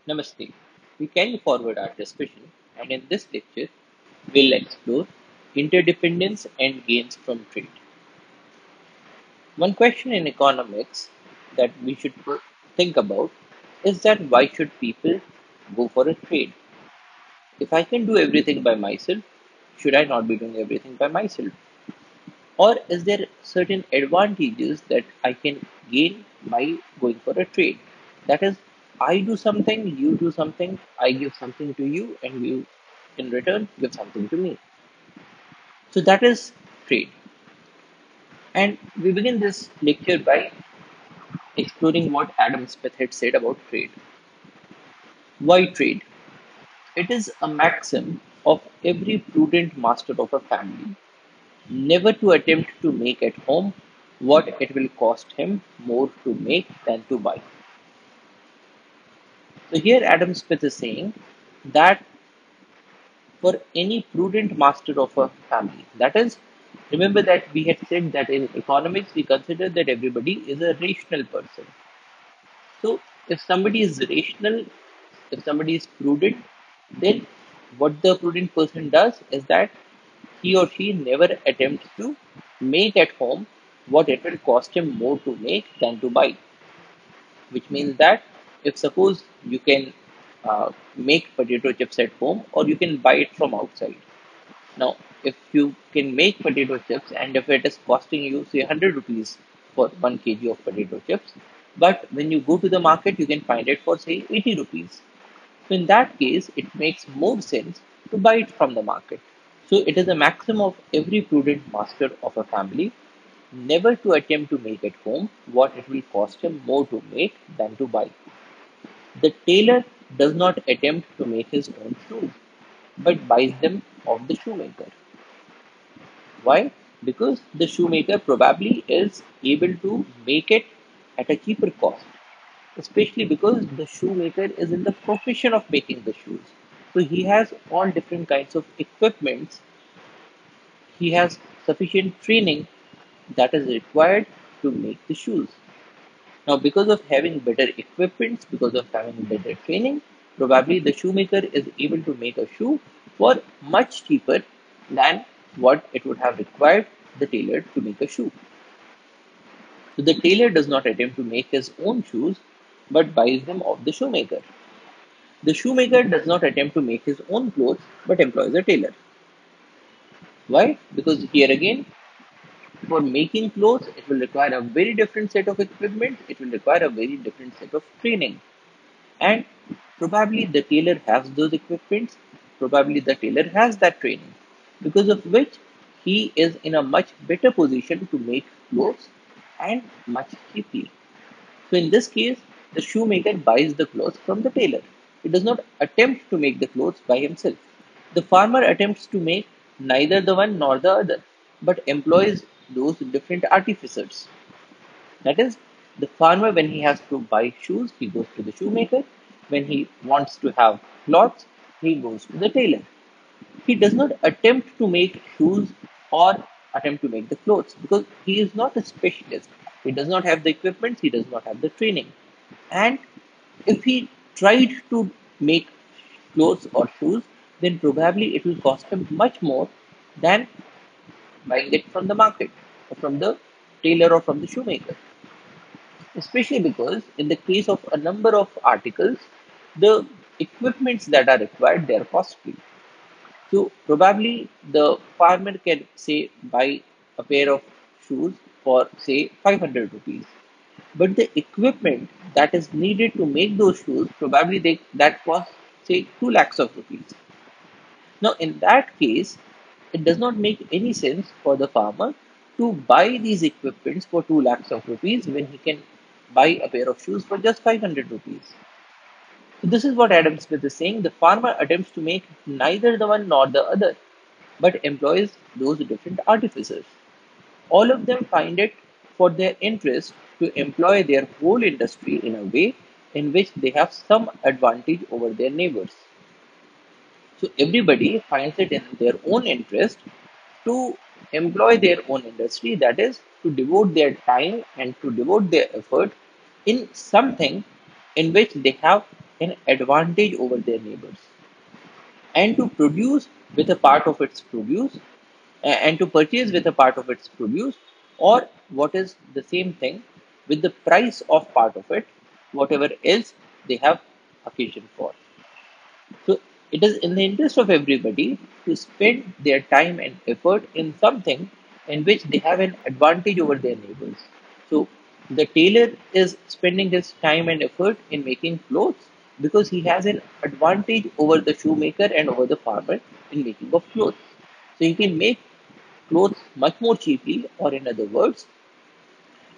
Namaste. We carry forward our discussion, and in this lecture, we'll explore interdependence and gains from trade. One question in economics that we should think about is that why should people go for a trade? If I can do everything by myself, should I not be doing everything by myself? Or is there certain advantages that I can gain by going for a trade? That is, I do something, you do something, I give something to you, and you in return give something to me. So that is trade. And we begin this lecture by exploring what Adam Smith had said about trade. Why trade? It is a maxim of every prudent master of a family never to attempt to make at home what it will cost him more to make than to buy. So here Adam Smith is saying that for any prudent master of a family, that is, remember that we had said that in economics we consider that everybody is a rational person. So if somebody is rational, if somebody is prudent, then what the prudent person does is that he or she never attempts to make at home what it will cost him more to make than to buy, which means that if suppose you can make potato chips at home or you can buy it from outside. Now, if you can make potato chips and if it is costing you say 100 rupees for 1 kg of potato chips, but when you go to the market, you can find it for say 80 rupees. So in that case, it makes more sense to buy it from the market. So it is a maxim of every prudent master of a family never to attempt to make at home what it will cost him more to make than to buy. The tailor does not attempt to make his own shoes, but buys them of the shoemaker. Why? Because the shoemaker probably is able to make it at a cheaper cost, especially because the shoemaker is in the profession of making the shoes. So he has all different kinds of equipments. He has sufficient training that is required to make the shoes. Now, because of having better equipments, because of having better training, probably the shoemaker is able to make a shoe for much cheaper than what it would have required the tailor to make a shoe. So the tailor does not attempt to make his own shoes, but buys them of the shoemaker. The shoemaker does not attempt to make his own clothes, but employs a tailor. Why? Because here again, for making clothes, it will require a very different set of equipment, it will require a very different set of training. And probably the tailor has those equipments, probably the tailor has that training, because of which he is in a much better position to make clothes and much cheaply. So in this case, the shoemaker buys the clothes from the tailor. He does not attempt to make the clothes by himself. The farmer attempts to make neither the one nor the other, but employs those different artificers. That is, the farmer, when he has to buy shoes, he goes to the shoemaker. When he wants to have cloths, he goes to the tailor. He does not attempt to make shoes or attempt to make the clothes because he is not a specialist. He does not have the equipment, he does not have the training. And if he tried to make clothes or shoes, then probably it will cost him much more than buying it from the market or from the tailor or from the shoemaker. Especially because in the case of a number of articles, the equipments that are required, they are costly. So probably the farmer can say buy a pair of shoes for say 500 rupees. But the equipment that is needed to make those shoes probably that costs say 2 lakhs of rupees. Now in that case, it does not make any sense for the farmer to buy these equipments for 2 lakhs of rupees when he can buy a pair of shoes for just 500 rupees. So this is what Adam Smith is saying. The farmer attempts to make neither the one nor the other, but employs those different artificers. All of them find it for their interest to employ their whole industry in a way in which they have some advantage over their neighbors. So everybody finds it in their own interest to employ their own industry, that is, to devote their time and to devote their effort in something in which they have an advantage over their neighbors, and to produce with a part of its produce, and to purchase with a part of its produce, or what is the same thing, with the price of part of it, whatever else they have occasion for. So it is in the interest of everybody to spend their time and effort in something in which they have an advantage over their neighbors. So the tailor is spending his time and effort in making clothes because he has an advantage over the shoemaker and over the farmer in making of clothes. So he can make clothes much more cheaply, or in other words,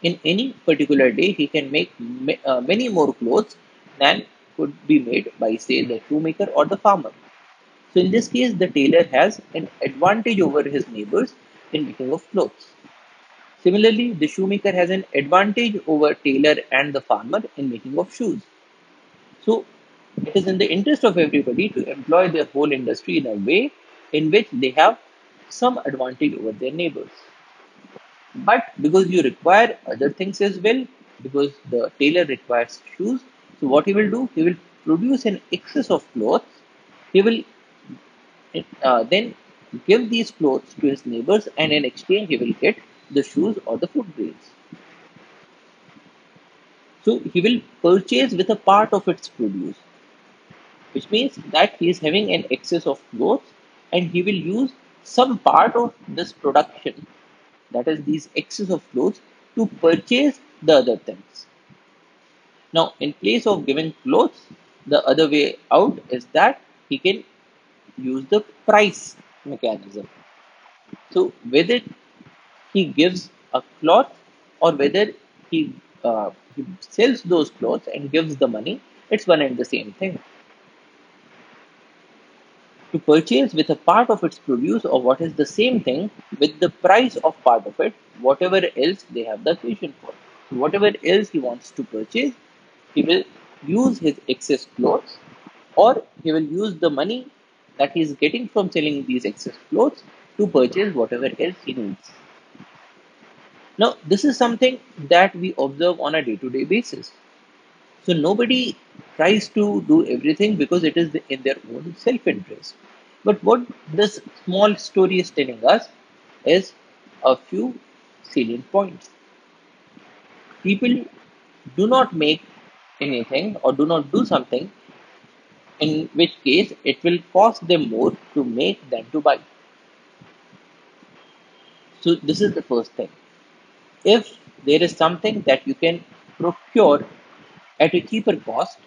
in any particular day, he can make many more clothes than could be made by, say, the shoemaker or the farmer. So, in this case, the tailor has an advantage over his neighbors in making of clothes. Similarly, the shoemaker has an advantage over tailor and the farmer in making of shoes. So, it is in the interest of everybody to employ their whole industry in a way in which they have some advantage over their neighbors. But because you require other things as well, because the tailor requires shoes, so what he will do, he will produce an excess of clothes. He will then give these clothes to his neighbors, and in exchange, he will get the shoes or the food grains. So he will purchase with a part of its produce, which means that he is having an excess of clothes, and he will use some part of this production, that is, these excess of clothes, to purchase the other things. Now, in place of giving clothes, the other way out is that he can use the price mechanism. So, whether he gives a cloth or whether he sells those clothes and gives the money, it's one and the same thing. To purchase with a part of its produce, or what is the same thing, with the price of part of it, whatever else they have the occasion for. So whatever else he wants to purchase, he will use his excess clothes, or he will use the money that he is getting from selling these excess clothes to purchase whatever else he needs. Now, this is something that we observe on a day to day basis. So, nobody tries to do everything because it is in their own self interest. But what this small story is telling us is a few salient points. People do not make anything or do not do something in which case it will cost them more to make than to buy. So, this is the first thing. If there is something that you can procure at a cheaper cost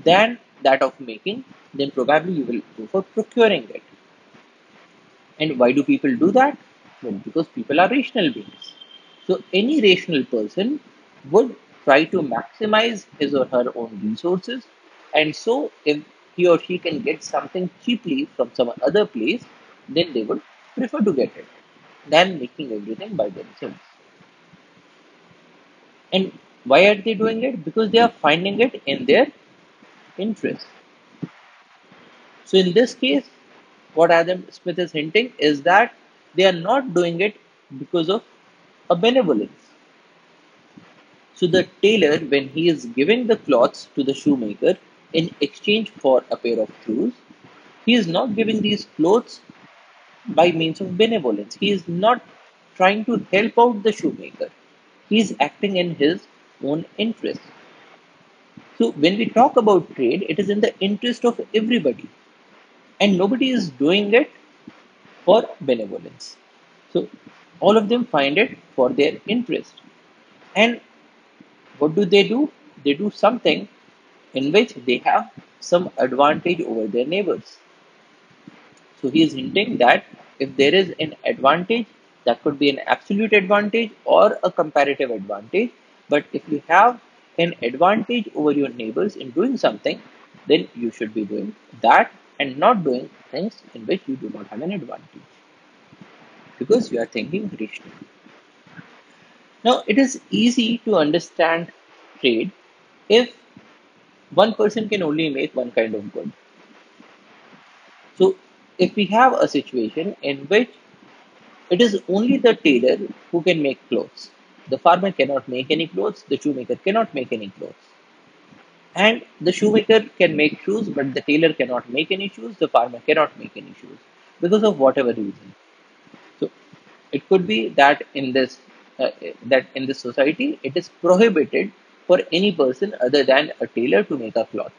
than that of making, then probably you will go for procuring it. And why do people do that? Well, because people are rational beings. So any rational person would try to maximize his or her own resources. And so if he or she can get something cheaply from some other place, then they would prefer to get it than making everything by themselves. And why are they doing it? Because they are finding it in their interest. So in this case, what Adam Smith is hinting is that they are not doing it because of a benevolence. So the tailor, when he is giving the cloths to the shoemaker in exchange for a pair of shoes, he is not giving these clothes by means of benevolence. He is not trying to help out the shoemaker. He is acting in his own interest. So when we talk about trade, it is in the interest of everybody, and nobody is doing it for benevolence. So all of them find it for their interest. And what do? They do something in which they have some advantage over their neighbors. So he is hinting that if there is an advantage, that could be an absolute advantage or a comparative advantage. But if you have an advantage over your neighbors in doing something, then you should be doing that and not doing things in which you do not have an advantage, because you are thinking rationally. Now, it is easy to understand trade if one person can only make one kind of good. So, if we have a situation in which it is only the tailor who can make clothes, the farmer cannot make any clothes, the shoemaker cannot make any clothes. And the shoemaker can make shoes, but the tailor cannot make any shoes, the farmer cannot make any shoes because of whatever reason. So it could be that in this society it is prohibited for any person other than a tailor to make a cloth.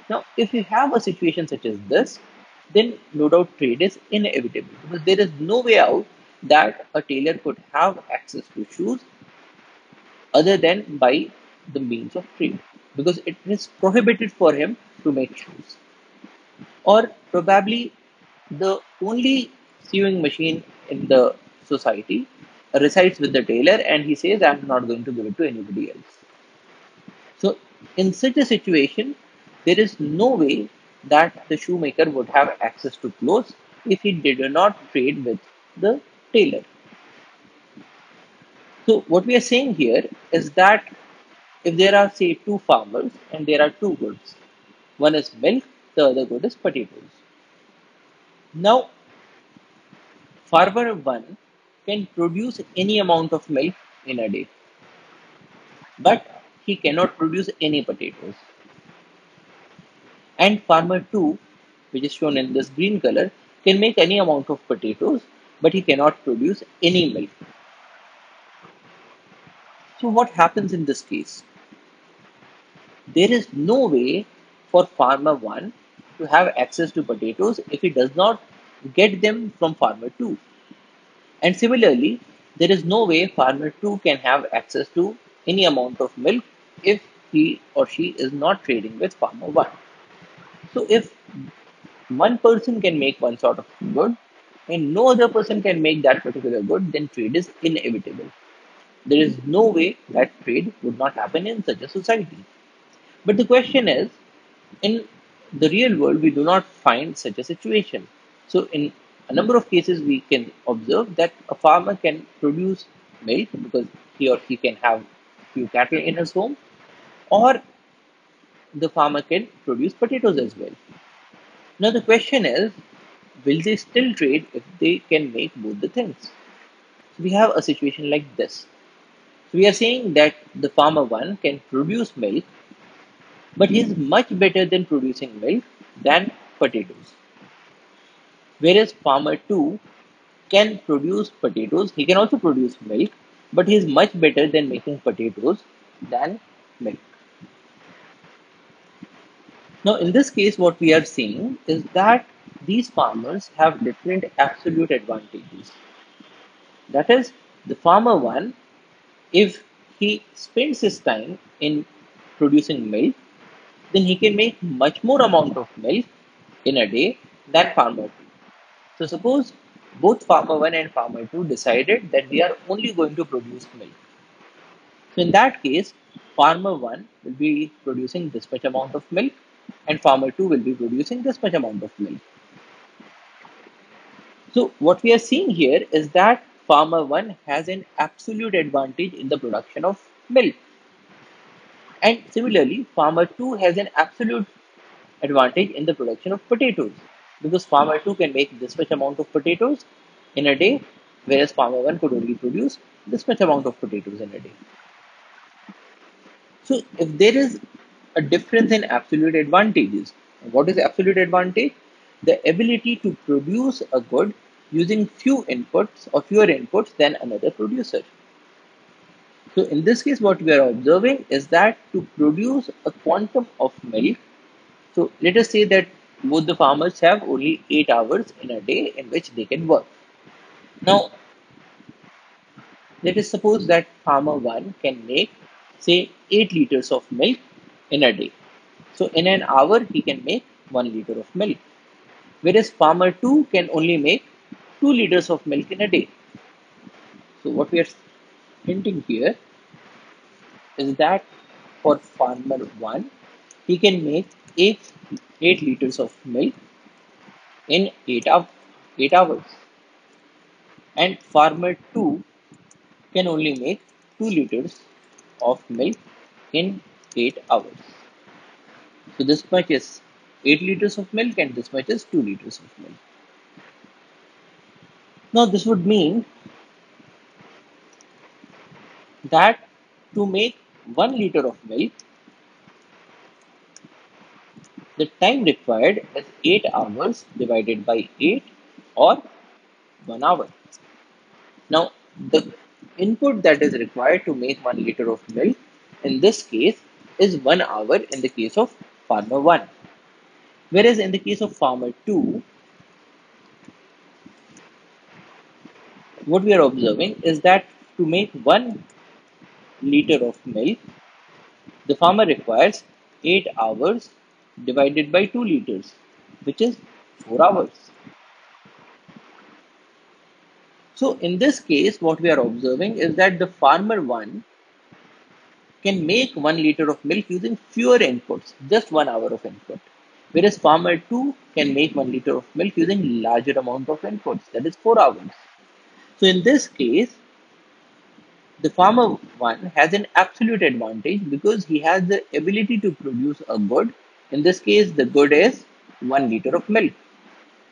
Now, if you have a situation such as this, then no doubt trade is inevitable because there is no way out that a tailor could have access to shoes other than by the means of trade because it is prohibited for him to make shoes. Or probably the only sewing machine in the society resides with the tailor and he says, I'm not going to give it to anybody else. So, in such a situation, there is no way that the shoemaker would have access to clothes if he did not trade with the tailor. So, what we are saying here is that if there are, say, two farmers and there are two goods, one is milk, the other good is potatoes. Now, farmer one can produce any amount of milk in a day, but he cannot produce any potatoes. And farmer 2, which is shown in this green color, can make any amount of potatoes, but he cannot produce any milk. So what happens in this case? There is no way for farmer 1 to have access to potatoes if he does not get them from farmer 2. And similarly, there is no way farmer 2 can have access to any amount of milk if he or she is not trading with farmer 1. So if one person can make one sort of good and no other person can make that particular good, then trade is inevitable. There is no way that trade would not happen in such a society. But the question is, in the real world, we do not find such a situation. So, in a number of cases, we can observe that a farmer can produce milk because he or she can have few cattle in his home, or the farmer can produce potatoes as well. Now, the question is, will they still trade if they can make both the things? So we have a situation like this. So we are saying that the farmer one can produce milk, but he is much better than producing milk than potatoes. Whereas farmer two can produce potatoes, he can also produce milk, but he is much better than making potatoes than milk. Now, in this case, what we are seeing is that these farmers have different absolute advantages. That is, the farmer one, if he spends his time in producing milk, then he can make much more amount of milk in a day than farmer 2. So suppose both farmer 1 and farmer 2 decided that they are only going to produce milk. So in that case, farmer 1 will be producing this much amount of milk and farmer 2 will be producing this much amount of milk. So what we are seeing here is that farmer 1 has an absolute advantage in the production of milk. And similarly, farmer 2 has an absolute advantage in the production of potatoes because farmer 2 can make this much amount of potatoes in a day, whereas farmer 1 could only produce this much amount of potatoes in a day. So, if there is a difference in absolute advantages, what is absolute advantage? The ability to produce a good using few inputs or fewer inputs than another producer. So, in this case, what we are observing is that to produce a quantum of milk, so let us say that both the farmers have only 8 hours in a day in which they can work. Now, let us suppose that farmer 1 can make, say, 8 liters of milk in a day. So, in an hour, he can make 1 liter of milk. Whereas farmer 2 can only make 2 liters of milk in a day. So, what we are hinting here is that for farmer 1, he can make 8 liters of milk in 8 hours. And farmer 2 can only make 2 liters of milk in 8 hours. So this much is 8 liters of milk and this much is 2 liters of milk. Now this would mean that to make 1 liter of milk, The time required is 8 hours divided by 8 or 1 hour. Now, the input that is required to make 1 liter of milk in this case is 1 hour in the case of farmer 1. Whereas in the case of farmer 2, what we are observing is that to make 1 liter of milk, the farmer requires 8 hours divided by 2 liters, which is 4 hours. So in this case, what we are observing is that the farmer 1 can make 1 liter of milk using fewer inputs, just 1 hour of input. Whereas farmer 2 can make 1 liter of milk using larger amount of inputs, that is 4 hours. So in this case, the farmer 1 has an absolute advantage because he has the ability to produce a good. In this case, the good is 1 liter of milk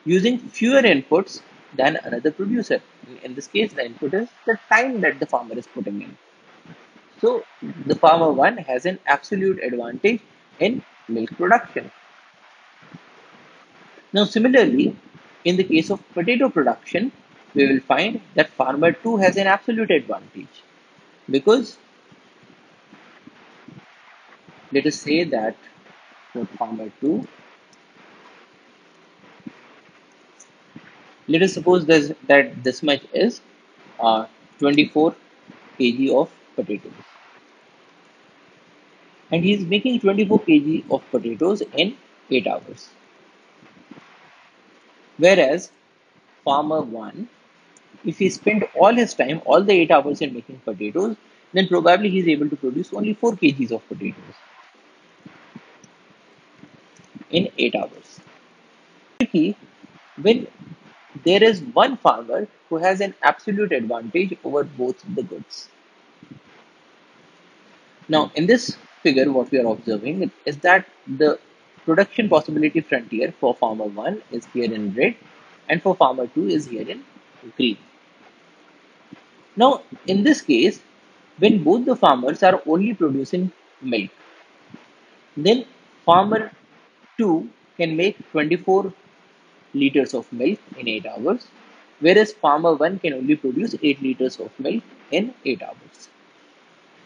using fewer inputs than another producer. In this case, the input is the time that the farmer is putting in. So the farmer 1 has an absolute advantage in milk production. Now, similarly, in the case of potato production, we will find that farmer 2 has an absolute advantage because let us say that for farmer 2, let us suppose that this much is 24 kg of potatoes, and he is making 24 kg of potatoes in 8 hours. Whereas farmer 1, if he spent all his time, all the 8 hours in making potatoes, then probably he is able to produce only 4 kgs of potatoes in 8 hours. Tricky when there is one farmer who has an absolute advantage over both the goods. Now, in this figure, what we are observing is that the production possibility frontier for farmer 1 is here in red and for farmer 2 is here in green. Now, in this case, when both the farmers are only producing milk, then farmer 2 can make 24 liters of milk in 8 hours, whereas farmer 1 can only produce 8 liters of milk in 8 hours.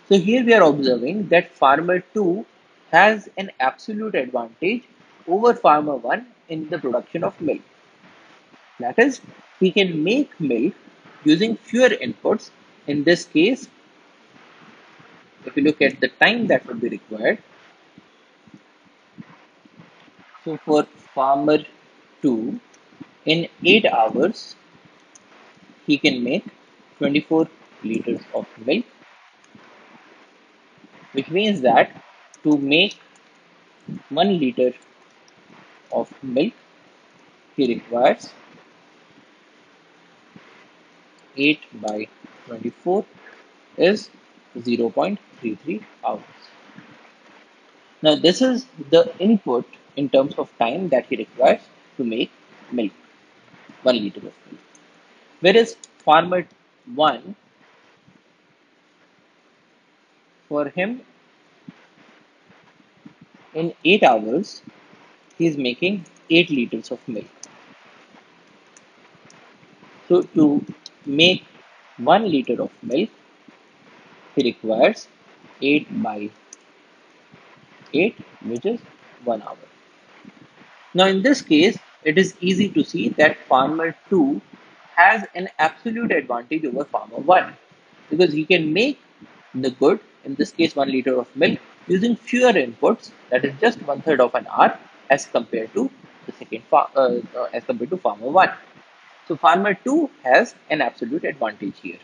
So here we are observing that farmer 2 has an absolute advantage over farmer 1 in the production of milk. That is, he can make milk using fewer inputs. In this case, if you look at the time that would be required, so for farmer 2, in 8 hours, he can make 24 liters of milk, which means that to make 1 liter of milk, he requires 8 by 24 is 0.33 hours. Now, this is the input in terms of time that he requires to make milk, 1 liter of milk. Whereas farmer 1, for him, in 8 hours, he is making 8 liters of milk. So, to make 1 liter of milk, he requires 8 by 8, which is 1 hour. Now, in this case, it is easy to see that farmer 2 has an absolute advantage over farmer 1 because he can make the good, in this case 1 liter of milk, using fewer inputs, that is just 1/3 of an hour as compared to farmer 1. So farmer 2 has an absolute advantage here.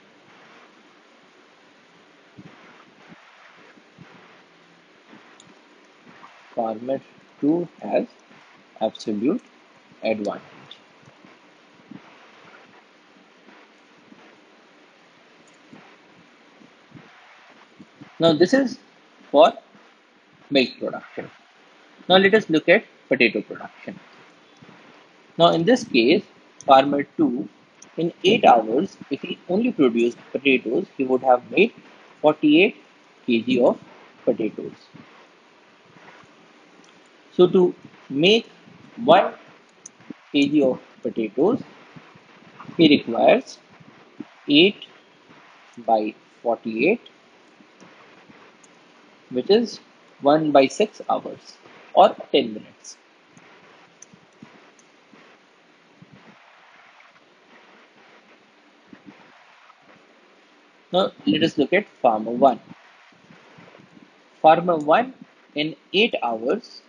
Farmer 2 has absolute advantage. Now this is for milk production. Now let us look at potato production. Now in this case, farmer 2, in 8 hours, if he only produced potatoes, he would have made 48 kg of potatoes. So to make 1 kg of potatoes, he requires 8 by 48, which is 1 by 6 hours or 10 minutes. Now let us look at farmer 1. Farmer 1 in 8 hours,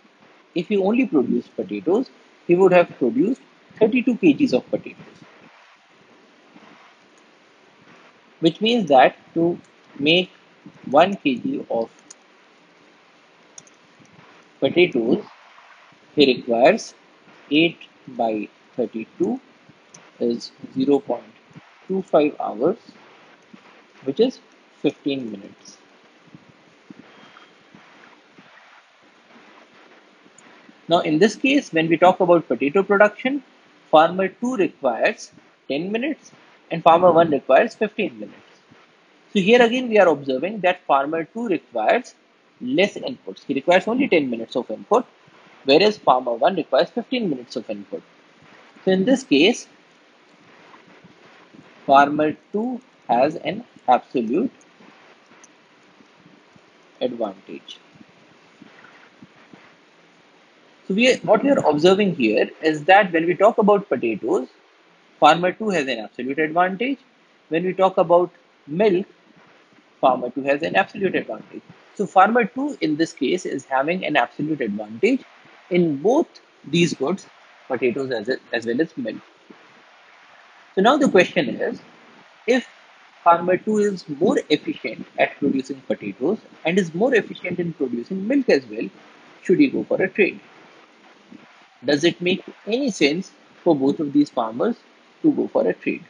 if he only produced potatoes, he would have produced 32 kgs of potatoes, which means that to make 1 kg of potatoes, he requires 8 by 32 is 0.25 hours, which is 15 minutes. Now, in this case, when we talk about potato production, farmer 2 requires 10 minutes and farmer 1 requires 15 minutes. So here again, we are observing that farmer 2 requires less inputs. He requires only 10 minutes of input, whereas farmer 1 requires 15 minutes of input. So in this case, farmer 2 has an absolute advantage. So what we are observing here is that when we talk about potatoes, farmer 2 has an absolute advantage. When we talk about milk, farmer 2 has an absolute advantage. So farmer 2 in this case is having an absolute advantage in both these goods, potatoes as well as milk. So now the question is, if farmer 2 is more efficient at producing potatoes and is more efficient in producing milk as well, should he go for a trade? Does it make any sense for both of these farmers to go for a trade?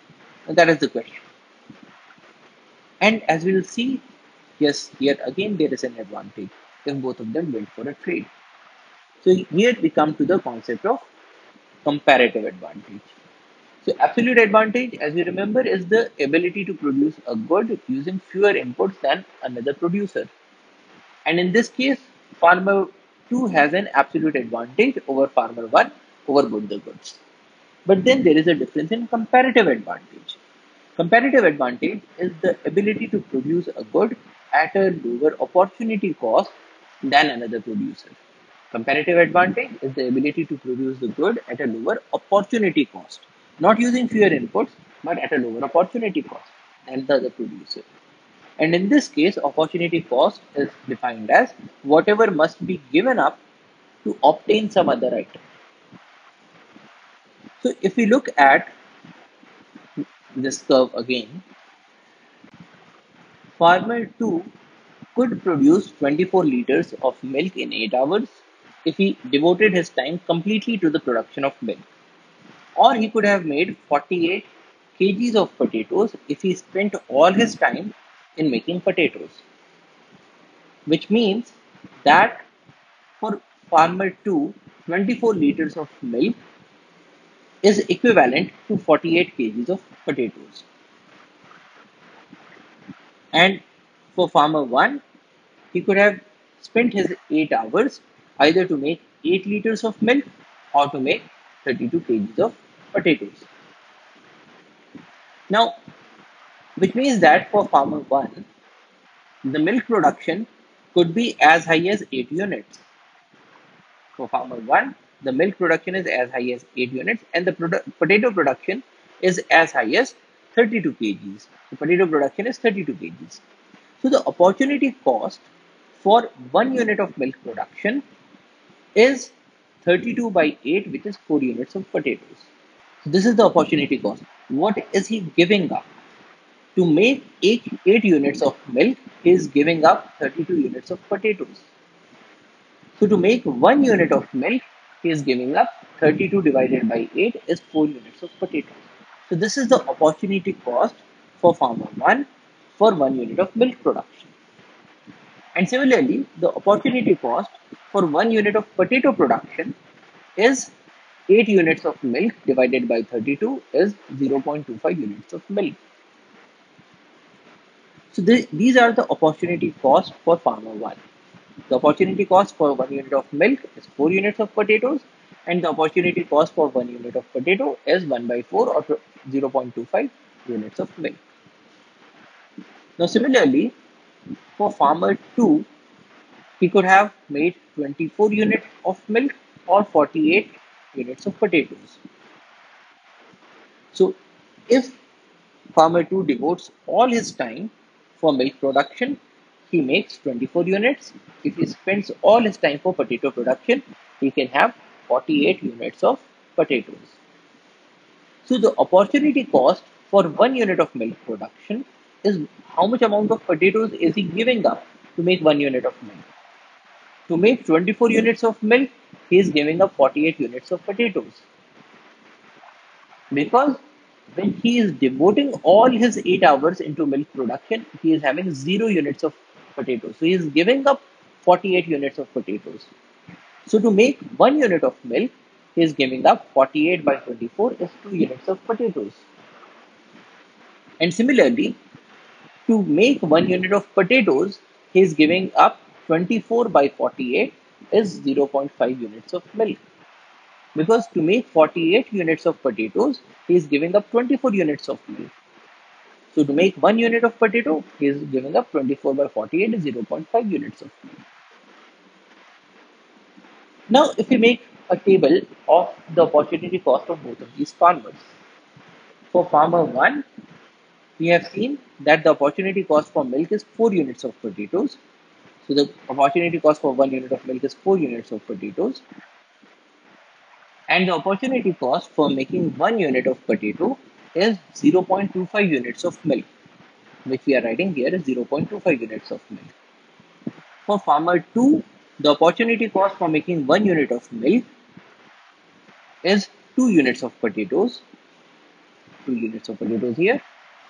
And that is the question. And as we will see, yes, here again there is an advantage if both of them went for a trade. So here we come to the concept of comparative advantage. So absolute advantage, as you remember, is the ability to produce a good using fewer inputs than another producer. And in this case, farmer 2 has an absolute advantage over farmer 1 over both the goods. But then there is a difference in comparative advantage. Comparative advantage is the ability to produce a good at a lower opportunity cost than another producer. Comparative advantage is the ability to produce the good at a lower opportunity cost, not using fewer inputs, but at a lower opportunity cost than the other producer. And in this case, opportunity cost is defined as whatever must be given up to obtain some other item. So if we look at this curve again, farmer 2 could produce 24 liters of milk in 8 hours if he devoted his time completely to the production of milk. Or he could have made 48 kgs of potatoes if he spent all his time in making potatoes. Which means that for farmer 2, 24 liters of milk is equivalent to 48 kgs of potatoes. And for farmer 1, he could have spent his 8 hours either to make 8 liters of milk or to make 32 kgs of potatoes. Now, which means that for farmer 1, the milk production could be as high as 8 units. For farmer 1, the milk production is as high as 8 units and the potato production is as high as 32 kgs. The potato production is 32 kgs. So the opportunity cost for 1 unit of milk production is 32 by 8, which is 4 units of potatoes. So this is the opportunity cost. What is he giving up? To make 8 units of milk, he is giving up 32 units of potatoes. So to make 1 unit of milk, he is giving up 32 divided by 8 is 4 units of potatoes. So this is the opportunity cost for farmer 1 for 1 unit of milk production. And similarly, the opportunity cost for 1 unit of potato production is 8 units of milk divided by 32 is 0.25 units of milk. So these are the opportunity cost for farmer 1. The opportunity cost for 1 unit of milk is 4 units of potatoes, and the opportunity cost for 1 unit of potato is 1 by 4 or 0.25 units of milk. Now, similarly, for farmer 2, he could have made 24 units of milk or 48 units of potatoes. So, if farmer 2 devotes all his time for milk production, he makes 24 units. If he spends all his time for potato production, he can have 48 units of potatoes. So the opportunity cost for 1 unit of milk production is how much amount of potatoes is he giving up to make 1 unit of milk. To make 24 units of milk, he is giving up 48 units of potatoes. Because when he is devoting all his 8 hours into milk production, he is having 0 units of potatoes. So he is giving up 48 units of potatoes. So to make 1 unit of milk, he is giving up 48 by 24 is 2 units of potatoes. And similarly, to make 1 unit of potatoes, he is giving up 24 by 48 is 0.5 units of milk. Because to make 48 units of potatoes, he is giving up 24 units of milk. So to make 1 unit of potato, he is giving up 24 by 48 is 0.5 units of milk. Now, if we make a table of the opportunity cost of both of these farmers. For farmer 1, we have seen that the opportunity cost for milk is 4 units of potatoes. So the opportunity cost for 1 unit of milk is 4 units of potatoes. And the opportunity cost for making 1 unit of potato is 0.25 units of milk, which we are writing here is 0.25 units of milk. For farmer 2, the opportunity cost for making 1 unit of milk is 2 units of potatoes, 2 units of potatoes here.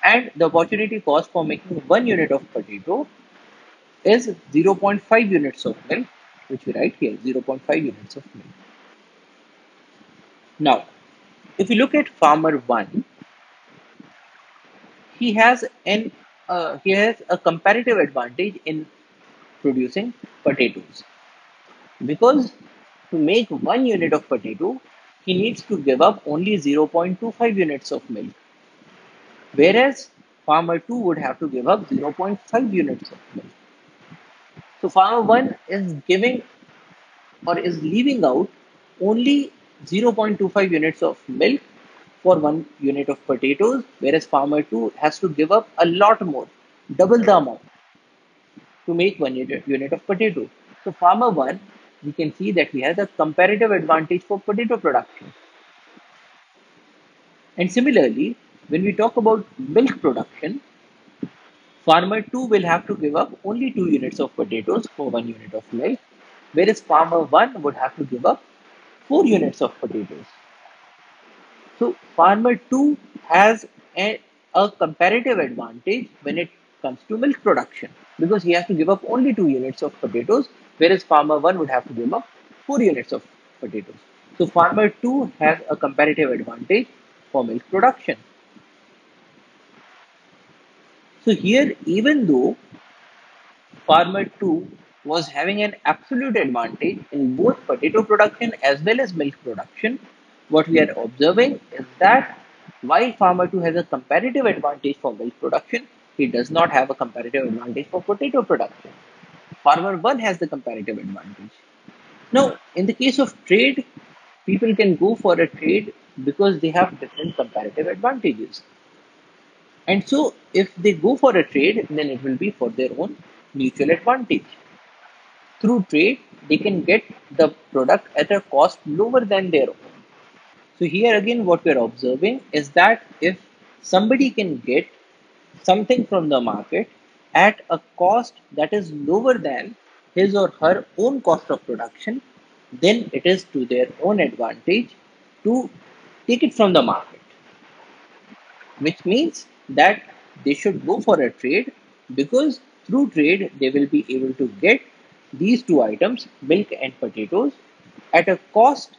And the opportunity cost for making 1 unit of potato is 0.5 units of milk, which we write here 0.5 units of milk. Now, if you look at farmer 1, he has a comparative advantage in producing potatoes because to make 1 unit of potato, he needs to give up only 0.25 units of milk, whereas farmer 2 would have to give up 0.5 units of milk. So farmer 1 is giving or is leaving out only 0.25 units of milk for 1 unit of potatoes, whereas farmer 2 has to give up a lot more, double the amount to make 1 unit of potato. So farmer 1, we can see that he has a comparative advantage for potato production. And similarly, when we talk about milk production, farmer 2 will have to give up only 2 units of potatoes for 1 unit of milk, whereas farmer 1 would have to give up 4 units of potatoes. So farmer 2 has a comparative advantage when it comes to milk production because he has to give up only 2 units of potatoes, whereas farmer 1 would have to give up 4 units of potatoes. So farmer 2 has a comparative advantage for milk production. So here, even though farmer 2 was having an absolute advantage in both potato production as well as milk production, what we are observing is that while farmer 2 has a comparative advantage for milk production, he does not have a comparative advantage for potato production. Farmer 1 has the comparative advantage. Now, in the case of trade, people can go for a trade because they have different comparative advantages. And so, if they go for a trade, then it will be for their own mutual advantage. Through trade, they can get the product at a cost lower than their own. So here again, what we're observing is that if somebody can get something from the market at a cost that is lower than his or her own cost of production, then it is to their own advantage to take it from the market, which means that they should go for a trade because through trade they will be able to get these two items, milk and potatoes, at a cost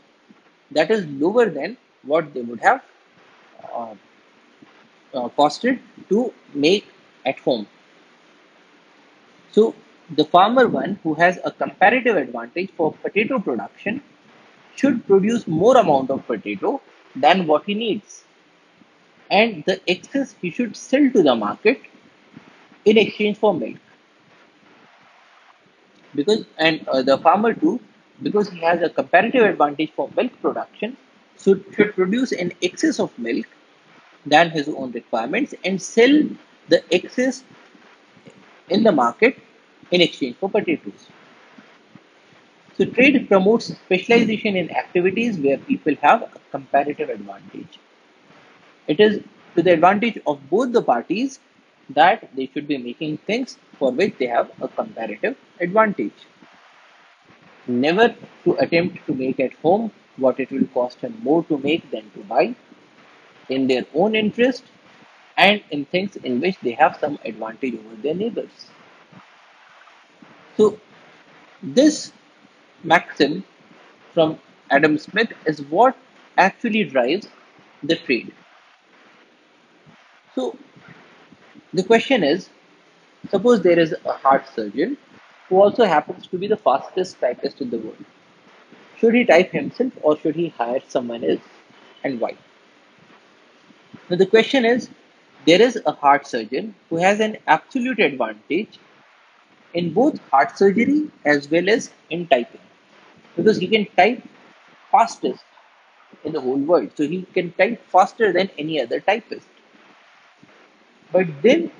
that is lower than what they would have uh, costed to make at home. So The farmer one who has a comparative advantage for potato production should produce more amount of potato than what he needs, and the excess he should sell to the market in exchange for milk. Because and the farmer too, because he has a comparative advantage for milk production, should produce an excess of milk than his own requirements and sell the excess in the market in exchange for potatoes. So trade promotes specialization in activities where people have a comparative advantage. It is to the advantage of both the parties that they should be making things for which they have a comparative advantage. Never to attempt to make at home what it will cost them more to make than to buy, in their own interest and in things in which they have some advantage over their neighbors. So, this maxim from Adam Smith is what actually drives the trade. So, the question is, suppose there is a heart surgeon who also happens to be the fastest typist in the world. Should he type himself or should he hire someone else, and why? Now, the question is, there is a heart surgeon who has an absolute advantage in both heart surgery as well as in typing, because he can type fastest in the whole world. So he can type faster than any other typist. But then,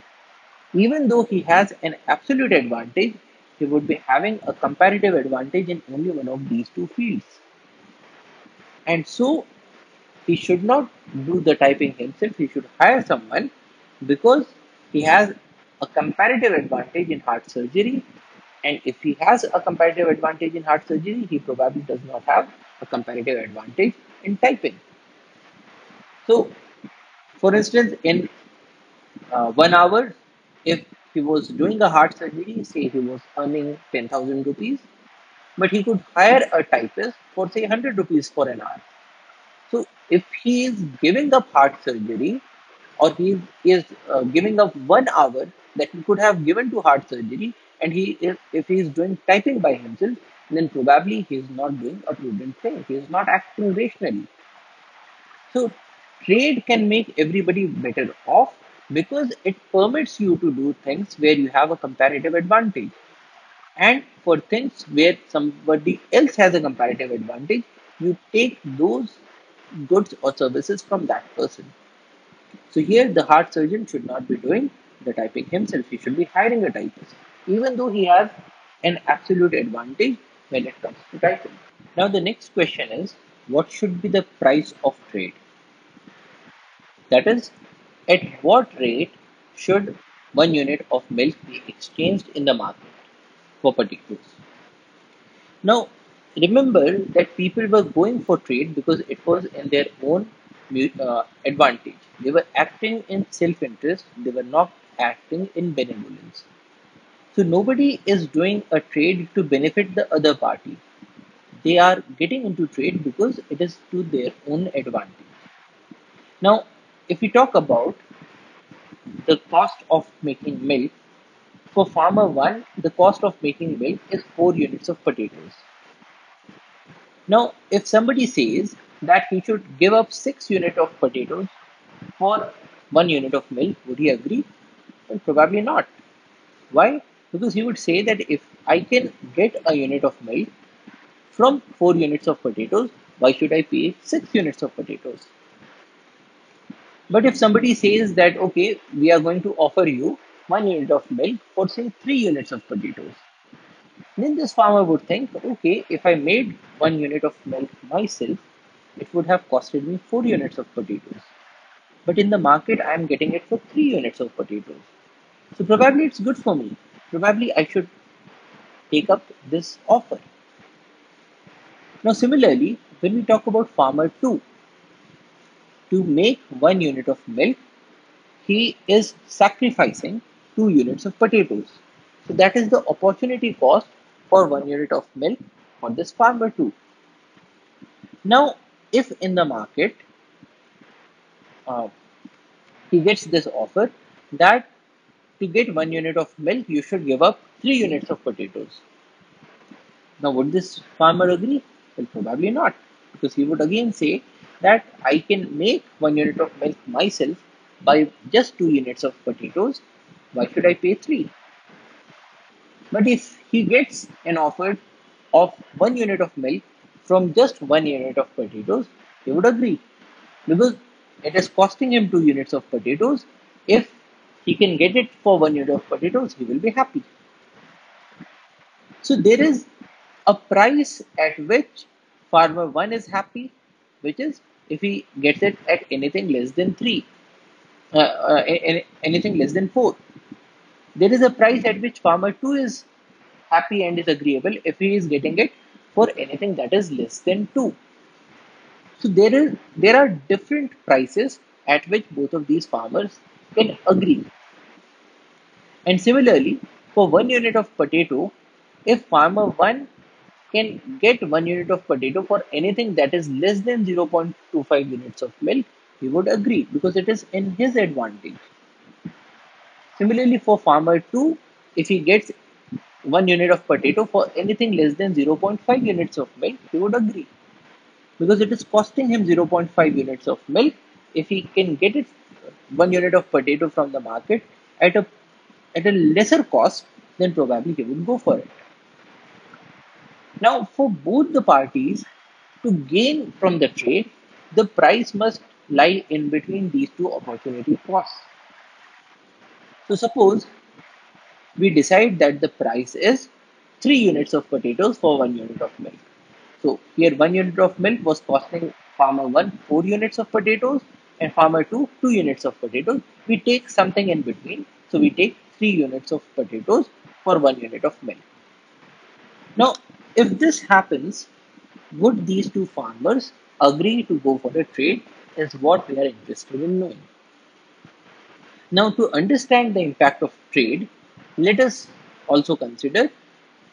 even though he has an absolute advantage, he would be having a comparative advantage in only one of these two fields. And so he should not do the typing himself, he should hire someone, because he has a comparative advantage in heart surgery. And if he has a comparative advantage in heart surgery, he probably does not have a comparative advantage in typing. So, for instance, in 1 hour, if he was doing a heart surgery, say he was earning 10,000 rupees, but he could hire a typist for say 100 rupees for an hour. So if he is giving up heart surgery, or he is giving up 1 hour that he could have given to heart surgery, and if he is doing typing by himself, then probably he is not doing a prudent thing. He is not acting rationally. So trade can make everybody better off because it permits you to do things where you have a comparative advantage. And for things where somebody else has a comparative advantage, you take those goods or services from that person. So here the heart surgeon should not be doing the typing himself. He should be hiring a typist, even though he has an absolute advantage when it comes to typing. Now the next question is, what should be the price of trade? That is, at what rate should 1 unit of milk be exchanged in the market for potatoes? Now, remember that people were going for trade because it was in their own advantage. They were acting in self interest, they were not acting in benevolence. So, nobody is doing a trade to benefit the other party. They are getting into trade because it is to their own advantage. Now, if we talk about the cost of making milk, for farmer one, the cost of making milk is 4 units of potatoes. Now, if somebody says that he should give up 6 units of potatoes for 1 unit of milk, would he agree? Well, probably not. Why? Because he would say that if I can get a unit of milk from 4 units of potatoes, why should I pay 6 units of potatoes? But if somebody says that, okay, we are going to offer you 1 unit of milk for say 3 units of potatoes, then this farmer would think, okay, if I made 1 unit of milk myself, it would have costed me 4 units of potatoes. But in the market, I am getting it for 3 units of potatoes. So probably it's good for me. Probably I should take up this offer. Now, similarly, when we talk about farmer 2, to make 1 unit of milk, he is sacrificing 2 units of potatoes. So that is the opportunity cost for 1 unit of milk for this farmer 2. Now, if in the market uh, he gets this offer that to get 1 unit of milk, you should give up 3 units of potatoes. Now, would this farmer agree? Well, probably not, because he would again say that I can make 1 unit of milk myself by just 2 units of potatoes. Why should I pay 3? But if he gets an offer of 1 unit of milk from just 1 unit of potatoes, he would agree, because it is costing him 2 units of potatoes. If he can get it for 1 unit of potatoes, he will be happy. So there is a price at which farmer 1 is happy, which is if he gets it at anything less than 3, anything less than 4. There is a price at which farmer 2 is happy and is agreeable if he is getting it for anything that is less than 2. So there are different prices at which both of these farmers can agree. And similarly, for 1 unit of potato, if farmer 1 can get 1 unit of potato for anything that is less than 0.25 units of milk, he would agree because it is in his advantage. Similarly, for farmer 2, if he gets 1 unit of potato for anything less than 0.5 units of milk, he would agree because it is costing him 0.5 units of milk. If he can get it 1 unit of potato from the market at a lesser cost, then probably he would go for it. Now, for both the parties to gain from the trade, the price must lie in between these two opportunity costs. So, suppose we decide that the price is 3 units of potatoes for 1 unit of milk. So, here 1 unit of milk was costing farmer 1 4 units of potatoes and farmer 2 2 units of potatoes. We take something in between. So, we take 3 units of potatoes for 1 unit of milk. Now, if this happens, would these two farmers agree to go for a trade? Is what we are interested in knowing. Now, to understand the impact of trade, let us also consider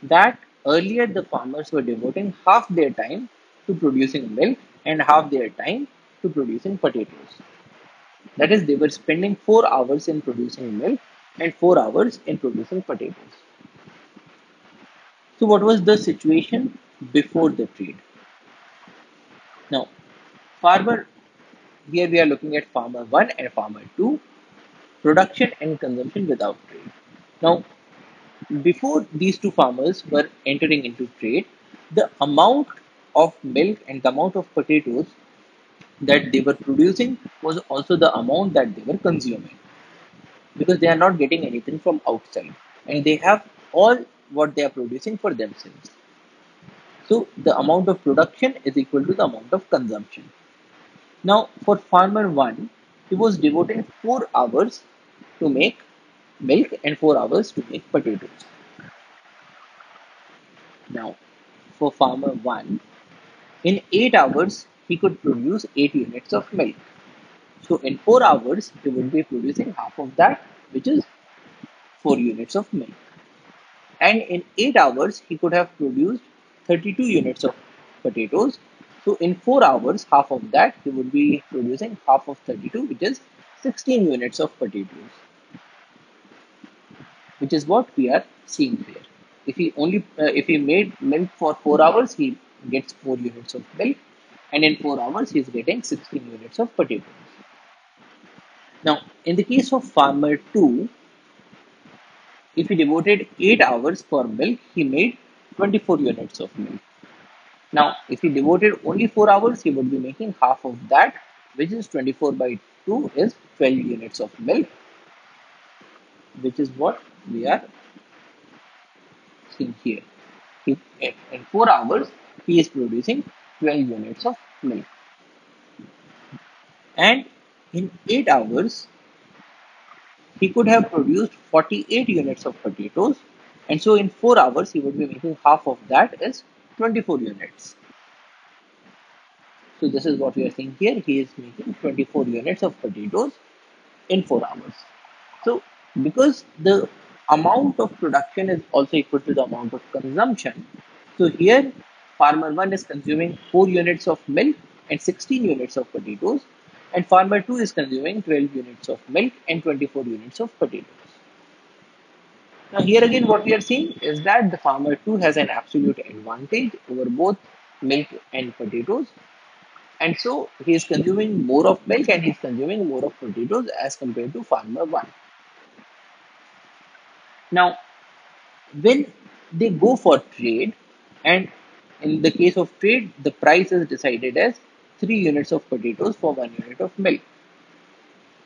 that earlier the farmers were devoting half their time to producing milk and half their time to producing potatoes. That is, they were spending 4 hours in producing milk and 4 hours in producing potatoes. So, what was the situation before the trade? Now, farmer here we are looking at farmer 1 and farmer 2, production and consumption without trade. Now, before these two farmers were entering into trade, the amount of milk and the amount of potatoes that they were producing was also the amount that they were consuming because they are not getting anything from outside and they have all what they are producing for themselves. So, the amount of production is equal to the amount of consumption. Now, for farmer 1, he was devoting 4 hours to make milk and 4 hours to make potatoes. Now, for farmer 1, in 8 hours, he could produce 8 units of milk. So, in 4 hours, he would be producing half of that, which is 4 units of milk. And in 8 hours, he could have produced 32 units of potatoes. So, in 4 hours, half of that, he would be producing half of 32, which is 16 units of potatoes, which is what we are seeing here. If he made milk for 4 hours, he gets 4 units of milk, and in 4 hours, he is getting 16 units of potatoes. Now, in the case of farmer 2, if he devoted 8 hours for milk, he made 24 units of milk. Now, if he devoted only 4 hours, he would be making half of that, which is 24 by 2 is 12 units of milk, which is what we are seeing here. In 4 hours, he is producing 12 units of milk. And in 8 hours, he could have produced 48 units of potatoes. And so in 4 hours, he would be making half of that is 24 units. So this is what we are seeing here. He is making 24 units of potatoes in 4 hours. So because the amount of production is also equal to the amount of consumption, so here farmer 1 is consuming 4 units of milk and 16 units of potatoes, and farmer 2 is consuming 12 units of milk and 24 units of potatoes. Now here again what we are seeing is that the farmer 2 has an absolute advantage over both milk and potatoes, and so he is consuming more of milk and he is consuming more of potatoes as compared to farmer 1. Now when they go for trade, and in the case of trade the price is decided as 3 units of potatoes for 1 unit of milk.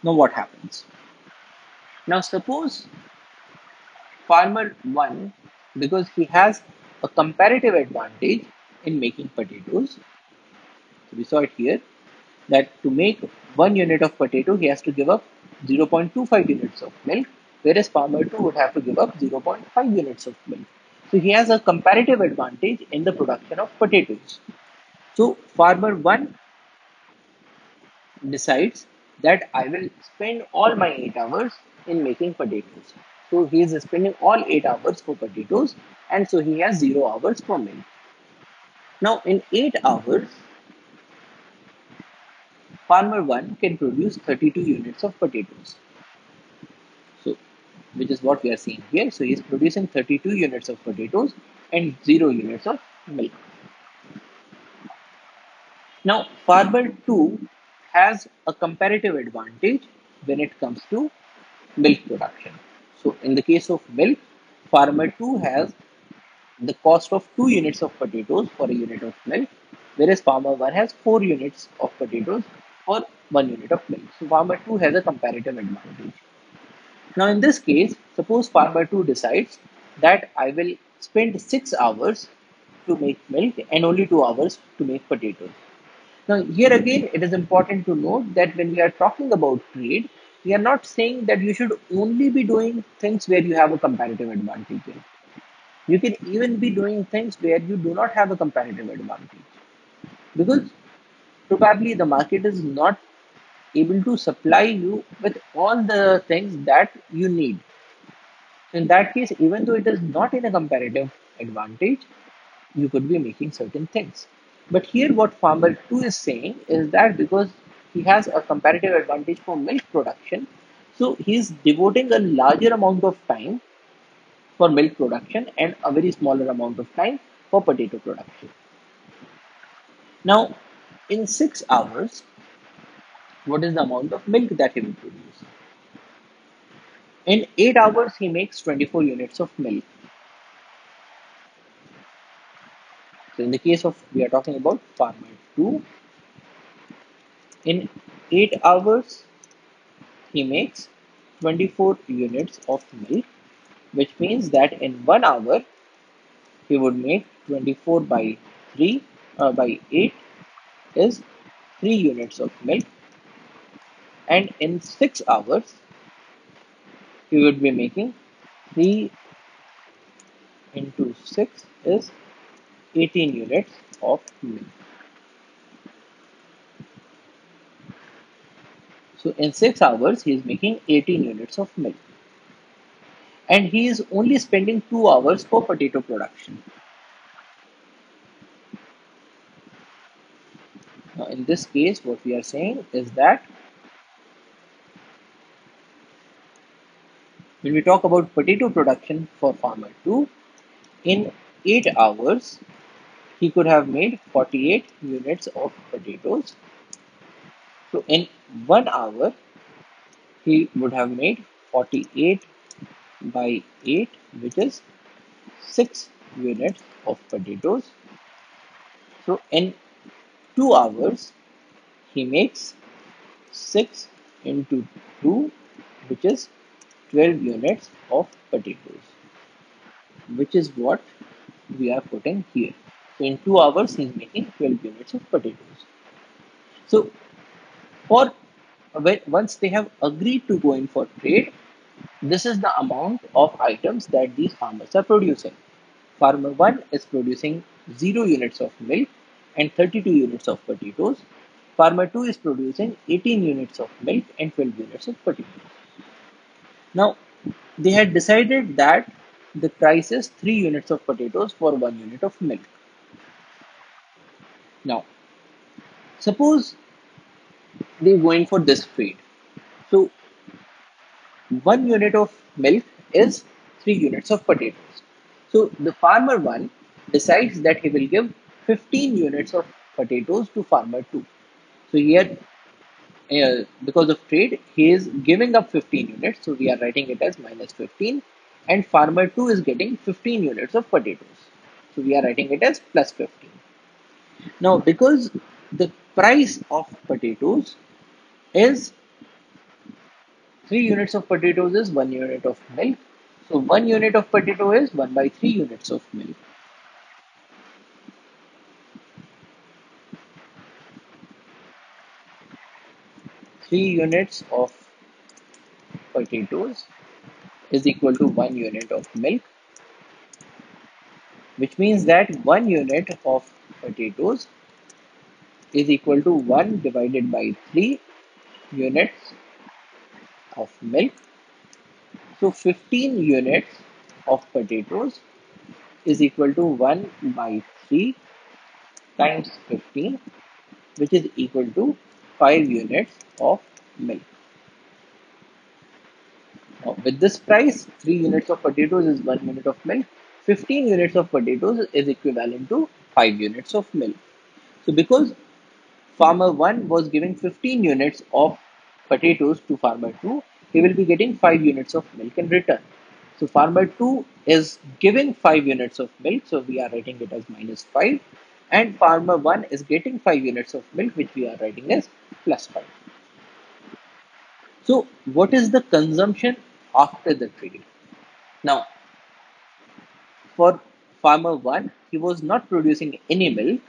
Now what happens? Now suppose farmer 1, because he has a comparative advantage in making potatoes, so we saw it here that to make 1 unit of potato he has to give up 0.25 units of milk, whereas farmer 2 would have to give up 0.5 units of milk. So he has a comparative advantage in the production of potatoes. So farmer 1 decides that I will spend all my 8 hours in making potatoes. So he is spending all 8 hours for potatoes, and so he has 0 hours for milk. Now in 8 hours, farmer 1 can produce 32 units of potatoes. So which is what we are seeing here. So he is producing 32 units of potatoes and 0 units of milk. Now farmer 2 has a comparative advantage when it comes to milk production. So in the case of milk, farmer 2 has the cost of 2 units of potatoes for a unit of milk, whereas farmer 1 has 4 units of potatoes for 1 unit of milk. So farmer 2 has a comparative advantage. Now in this case, suppose farmer 2 decides that I will spend 6 hours to make milk and only 2 hours to make potatoes. Now, here again, it is important to note that when we are talking about trade, we are not saying that you should only be doing things where you have a comparative advantage in. You can even be doing things where you do not have a comparative advantage, because probably the market is not able to supply you with all the things that you need. In that case, even though it is not in a comparative advantage, you could be making certain things. But here, what farmer 2 is saying is that because he has a comparative advantage for milk production, so he is devoting a larger amount of time for milk production and a very smaller amount of time for potato production. Now, in 6 hours, what is the amount of milk that he will produce? In 8 hours, he makes 24 units of milk. So, in the case of, we are talking about farmer 2, in 8 hours, he makes 24 units of milk, which means that in 1 hour he would make 24 by 3 by 8 is 3 units of milk, and in 6 hours he would be making 3 into 6 is 18 units of milk. So in 6 hours he is making 18 units of milk, and he is only spending 2 hours for potato production. Now in this case what we are saying is that when we talk about potato production for farmer 2, in 8 hours he could have made 48 units of potatoes. So in 1 hour he would have made 48 by 8, which is 6 units of potatoes. So in 2 hours he makes 6 into 2, which is 12 units of potatoes, which is what we are putting here. So in 2 hours, he's making 12 units of potatoes. So for once they have agreed to go in for trade, this is the amount of items that these farmers are producing. Farmer 1 is producing 0 units of milk and 32 units of potatoes. Farmer 2 is producing 18 units of milk and 12 units of potatoes. Now, they had decided that the price is 3 units of potatoes for 1 unit of milk. Now, suppose they're going for this trade. So, 1 unit of milk is 3 units of potatoes. So the farmer 1 decides that he will give 15 units of potatoes to farmer 2. So here, because of trade, he is giving up 15 units. So we are writing it as minus 15. And farmer 2 is getting 15 units of potatoes. So we are writing it as plus 15. Now, because the price of potatoes is 3 units of potatoes is 1 unit of milk. So 1 unit of potato is 1 by 3 units of milk. 3 units of potatoes is equal to 1 unit of milk, which means that 1 unit of potatoes is equal to 1 divided by 3 units of milk. So 15 units of potatoes is equal to 1 by 3 times 15, which is equal to 5 units of milk. Now, with this price, 3 units of potatoes is 1 unit of milk. 15 units of potatoes is equivalent to 5 units of milk. So because farmer 1 was giving 15 units of potatoes to farmer 2, he will be getting 5 units of milk in return. So farmer 2 is giving 5 units of milk, so we are writing it as minus 5. And farmer 1 is getting 5 units of milk, which we are writing as plus 5. So what is the consumption after the trade? Now, for farmer 1, he was not producing any milk,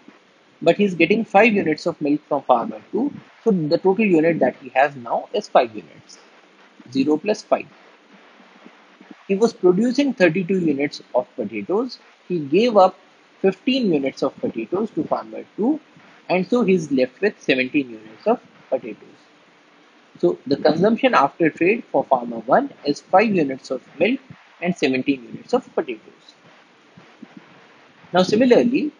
but he's getting 5 units of milk from farmer 2. So the total unit that he has now is 5 units. 0 plus 5. He was producing 32 units of potatoes. He gave up 15 units of potatoes to farmer 2, and so he's left with 17 units of potatoes. So the consumption after trade for farmer 1 is 5 units of milk and 17 units of potatoes. Now similarly,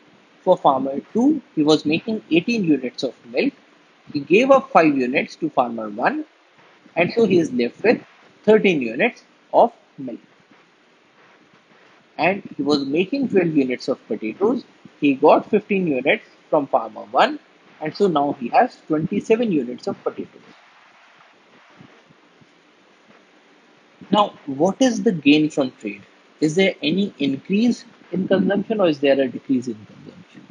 for farmer 2, he was making 18 units of milk. He gave up 5 units to farmer 1, and so he is left with 13 units of milk. And he was making 12 units of potatoes. He got 15 units from farmer 1, and so now he has 27 units of potatoes. Now, what is the gain from trade? Is there any increase in consumption or is there a decrease in consumption?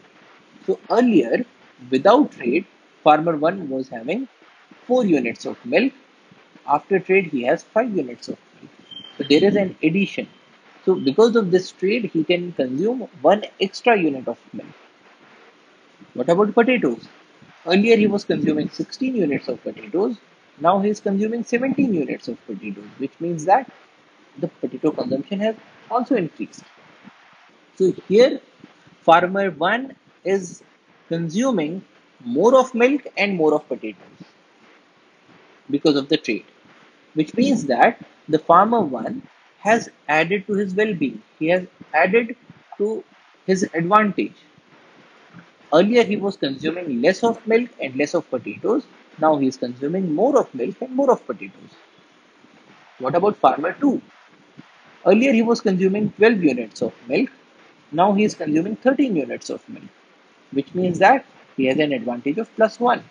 So earlier, without trade, farmer 1 was having 4 units of milk. After trade, he has 5 units of milk. So there is an addition. So because of this trade, he can consume 1 extra unit of milk. What about potatoes? Earlier, he was consuming 16 units of potatoes. Now he is consuming 17 units of potatoes, which means that the potato consumption has also increased. So here, farmer 1 is consuming more of milk and more of potatoes because of the trade, which means that the farmer 1 has added to his well-being. He has added to his advantage. Earlier, he was consuming less of milk and less of potatoes. Now he is consuming more of milk and more of potatoes. What about farmer 2? Earlier, he was consuming 12 units of milk. Now he is consuming 13 units of milk, which means that he has an advantage of plus 1.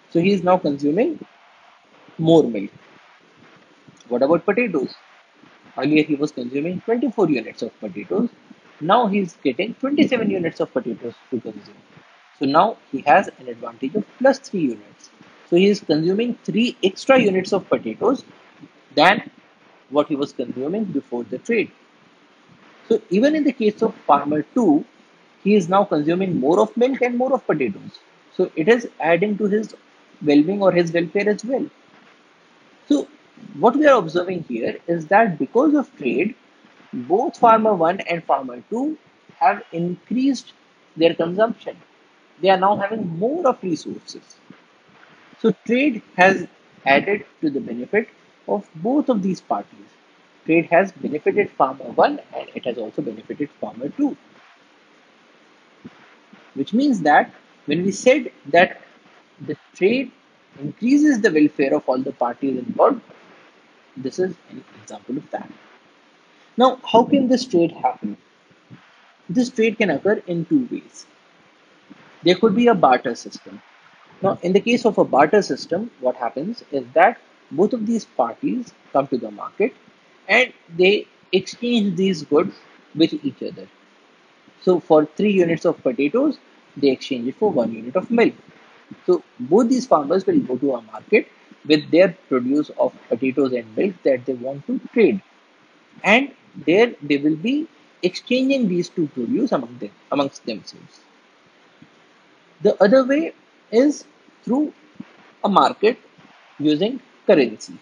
So he is now consuming more milk. What about potatoes? Earlier, he was consuming 24 units of potatoes. Now he is getting 27 units of potatoes to consume. So now he has an advantage of plus 3 units. So he is consuming 3 extra units of potatoes than what he was consuming before the trade. So even in the case of farmer 2, he is now consuming more of milk and more of potatoes. So it is adding to his well-being or his welfare as well. So what we are observing here is that because of trade, both farmer 1 and farmer 2 have increased their consumption. They are now having more of resources. So trade has added to the benefit of both of these parties. Trade has benefited farmer 1 and it has also benefited farmer 2. Which means that when we said that the trade increases the welfare of all the parties involved, this is an example of that. Now, how can this trade happen? This trade can occur in two ways. There could be a barter system. Now, in the case of a barter system, what happens is that both of these parties come to the market and they exchange these goods with each other. So, for 3 units of potatoes, they exchange it for 1 unit of milk. So, both these farmers will go to a market with their produce of potatoes and milk that they want to trade, and there they will be exchanging these two produce amongst themselves. The other way is through a market using currency.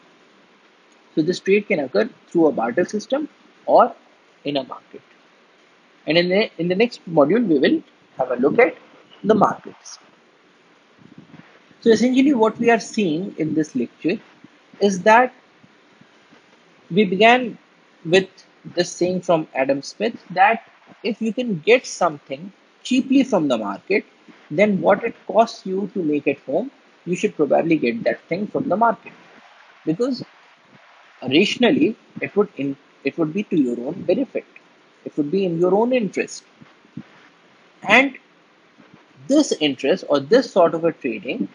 So this trade can occur through a barter system or in a market. And in the next module, we will have a look at the markets. So essentially what we are seeing in this lecture is that we began with this saying from Adam Smith that if you can get something cheaply from the market, then what it costs you to make at home, you should probably get that thing from the market. Because rationally, it would be to your own benefit. It would be in your own interest. And this interest or this sort of a trading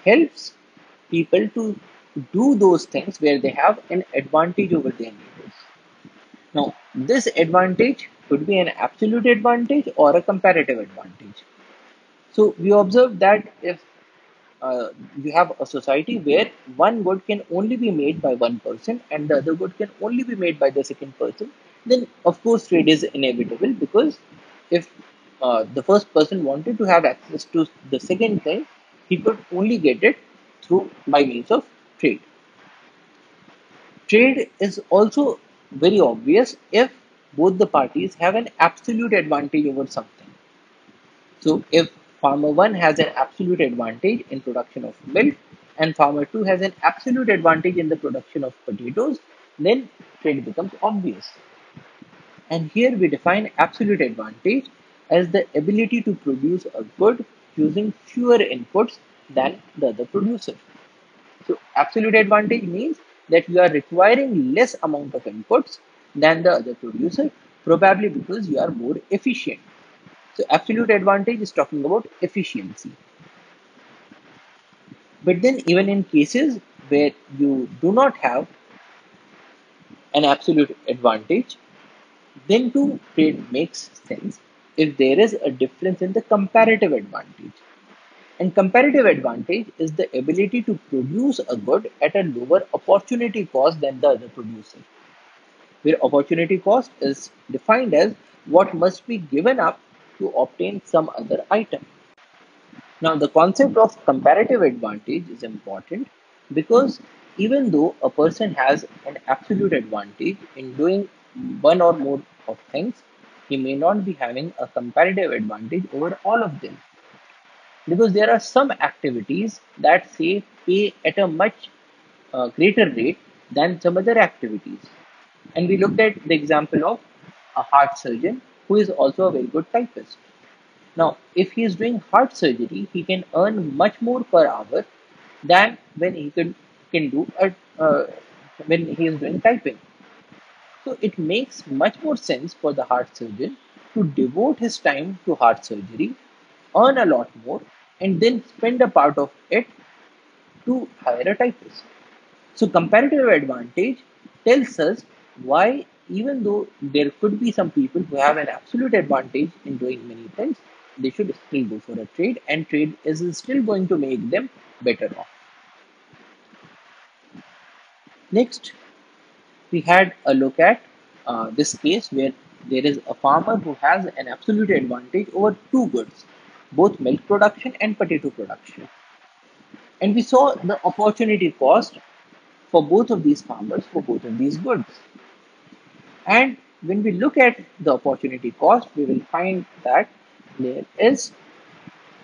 helps people to do those things where they have an advantage over their neighbors. Now, this advantage could be an absolute advantage or a comparative advantage. So, we observe that if you have a society where one good can only be made by one person and the other good can only be made by the second person, then of course trade is inevitable, because if the first person wanted to have access to the second thing, he could only get it through by means of trade. Trade is also very obvious if both the parties have an absolute advantage over something. So if farmer 1 has an absolute advantage in production of milk and farmer 2 has an absolute advantage in the production of potatoes, then trade becomes obvious. And here we define absolute advantage as the ability to produce a good using fewer inputs than the other producer. So absolute advantage means that you are requiring less amount of inputs than the other producer, probably because you are more efficient. So absolute advantage is talking about efficiency. But then even in cases where you do not have an absolute advantage, then too trade makes sense if there is a difference in the comparative advantage. And comparative advantage is the ability to produce a good at a lower opportunity cost than the other producer, where opportunity cost is defined as what must be given up to obtain some other item. Now, the concept of comparative advantage is important because even though a person has an absolute advantage in doing one or more of things, he may not be having a comparative advantage over all of them. Because there are some activities that say pay at a much greater rate than some other activities. And we looked at the example of a heart surgeon who is also a very good typist. Now, if he is doing heart surgery, he can earn much more per hour than when he can do when he is doing typing. So it makes much more sense for the heart surgeon to devote his time to heart surgery, earn a lot more, and then spend a part of it to hire a typist. So comparative advantage tells us why, even though there could be some people who have an absolute advantage in doing many things, they should still go for a trade, and trade is still going to make them better off. Next, we had a look at this case where there is a farmer who has an absolute advantage over two goods, both milk production and potato production. And we saw the opportunity cost for both of these farmers for both of these goods. And when we look at the opportunity cost, we will find that there is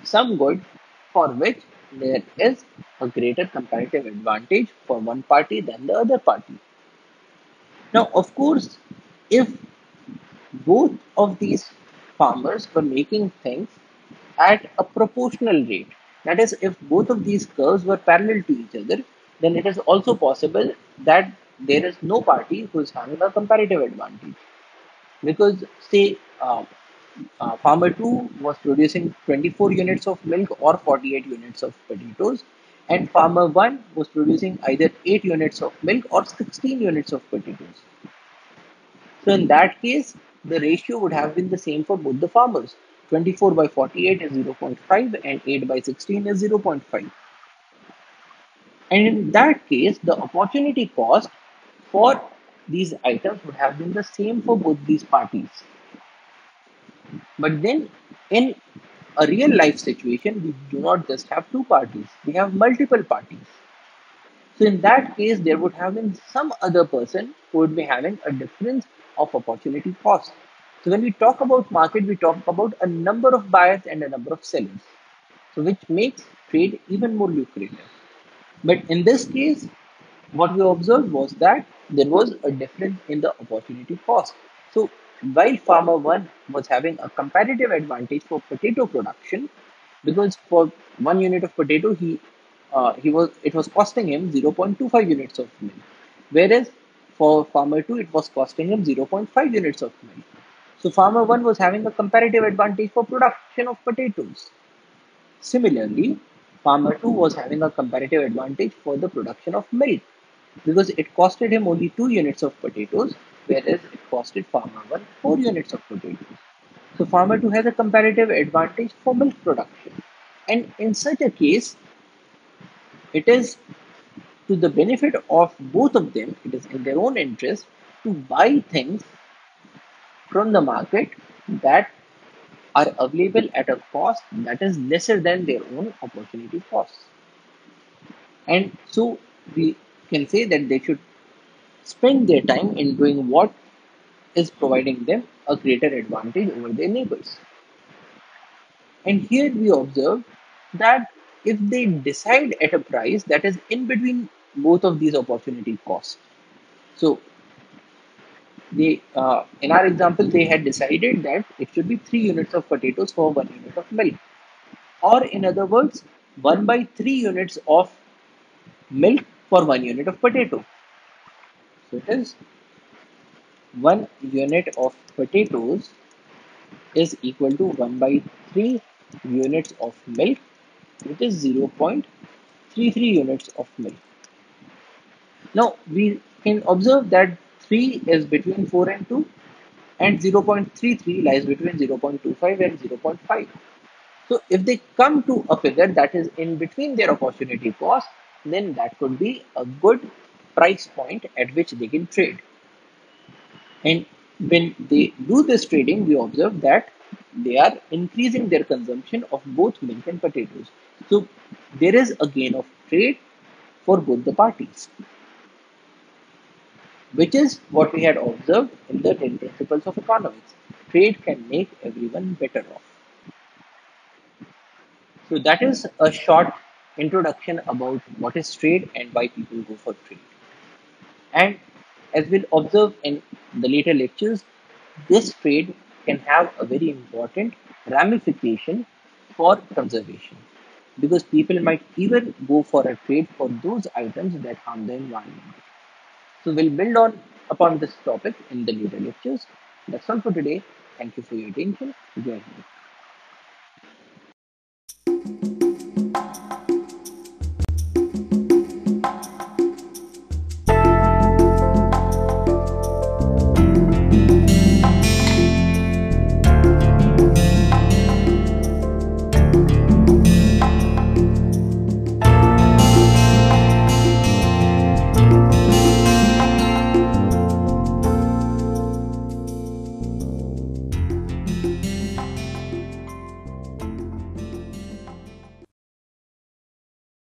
some good for which there is a greater comparative advantage for one party than the other party. Now, of course, if both of these farmers were making things at a proportional rate, that is, if both of these curves were parallel to each other, then it is also possible that there is no party who is having a comparative advantage. Because, say, farmer 2 was producing 24 units of milk or 48 units of potatoes, and farmer 1 was producing either 8 units of milk or 16 units of potatoes. So, in that case, the ratio would have been the same for both the farmers. 24 by 48 is 0.5 and 8 by 16 is 0.5. And in that case, the opportunity cost for these items would have been the same for both these parties. But then in a real life situation, we do not just have two parties, we have multiple parties. So in that case, there would have been some other person who would be having a difference of opportunity cost. So when we talk about market, we talk about a number of buyers and a number of sellers. So which makes trade even more lucrative. But in this case, what we observed was that there was a difference in the opportunity cost. So while farmer one was having a competitive advantage for potato production, because for 1 unit of potato he was it was costing him 0.25 units of milk, whereas for farmer two it was costing him 0.5 units of milk. So farmer one was having a comparative advantage for production of potatoes. Similarly, farmer 2 was having a comparative advantage for the production of milk because it costed him only 2 units of potatoes, whereas it costed farmer 1 4 units of potatoes. So, farmer 2 has a comparative advantage for milk production. And in such a case, it is to the benefit of both of them, it is in their own interest to buy things from the market that are available at a cost that is lesser than their own opportunity costs. And so we can say that they should spend their time in doing what is providing them a greater advantage over their neighbors. And here we observe that if they decide at a price that is in between both of these opportunity costs, so they in our example they had decided that it should be 3 units of potatoes for 1 unit of milk, or in other words, 1 by 3 units of milk for 1 unit of potato. So it is 1 unit of potatoes is equal to 1 by 3 units of milk, which is 0.33 units of milk. Now we can observe that 3 is between 4 and 2 and 0.33 lies between 0.25 and 0.5. So if they come to a figure that is in between their opportunity cost, then that could be a good price point at which they can trade. And when they do this trading, we observe that they are increasing their consumption of both milk and potatoes. So there is a gain of trade for both the parties, which is what we had observed in the 10 principles of economics. Trade can make everyone better off. So that is a short introduction about what is trade and why people go for trade. And as we'll observe in the later lectures, this trade can have a very important ramification for conservation because people might even go for a trade for those items that harm the environment. So we'll build on upon this topic in the later lectures. That's all for today. Thank you for your attention. Join me.